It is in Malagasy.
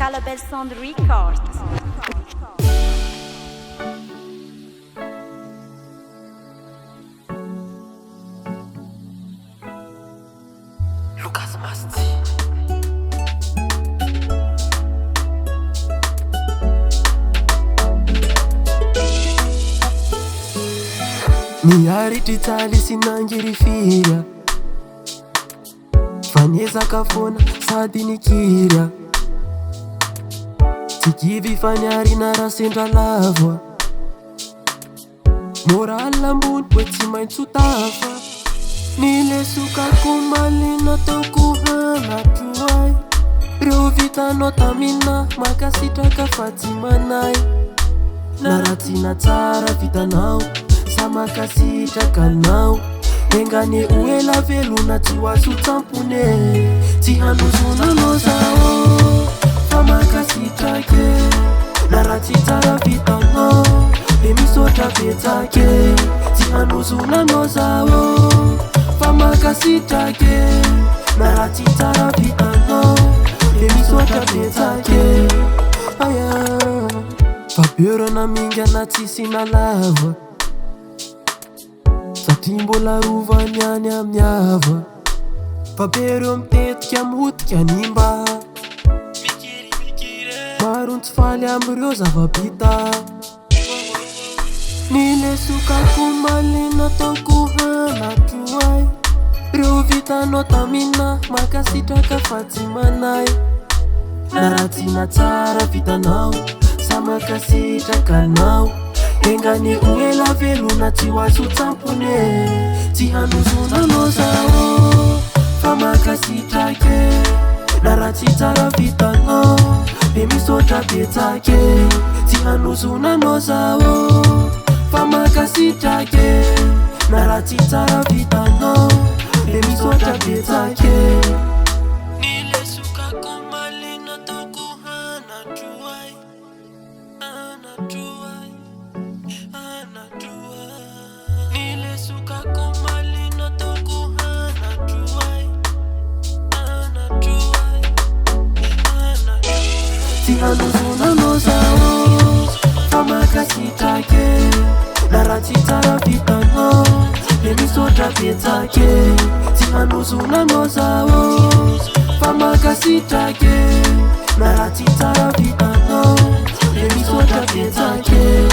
Calabel Sound Records. Lucas Masti. Niharitry tsaly sy nangirifiria fanezaka foana sady nikiria tsy givy fa niarina raha sendra lava moraly ambony hoe tsy maintsy tafa nilesokako malina taoko hanatro ay reo vitanao tamina makasitraka fa tsy manay na ratsina tsara vitanao samakasitrakanao engane uela velona tsy hoazo tsampone tsy handrozonanao zao fa makasitrake na ratsy tsara vitanao de misotra betsake tsy handrozonanao zao fa makasitrake na ratsy tsara vitanao de misotra betsake aya fa beurana mingana tsisy nalava satria mbola rovany any amin'ny hava fa be reo mitetika motika nimba maro tsy faly am'ireo zava-bita nilesokako malina taoko hanatro ay reo vitanao tamina makasitraka fa tsy manay na ratsina tsara vitanao samakasitrakanao engane uela velona tsy hoazo tsampone tsy handrozonanao zao fa makasitrake na ratsy tsara vitanao de misotra betsake tsy handrozonanao zao fa makasitrake na ratsy tsara vitanao de misotra betsake nilesokako malina taoko hanatro ay hanatro ay nilesokako malina taoko hanatro ay hanatro ay tsy handrozonanao zao fa makasitrake na ratsy tsara vitanao de misotra betsake tsy handrozonanao zao fa makasitrake na ratsy tsara vitanao de misotra betsake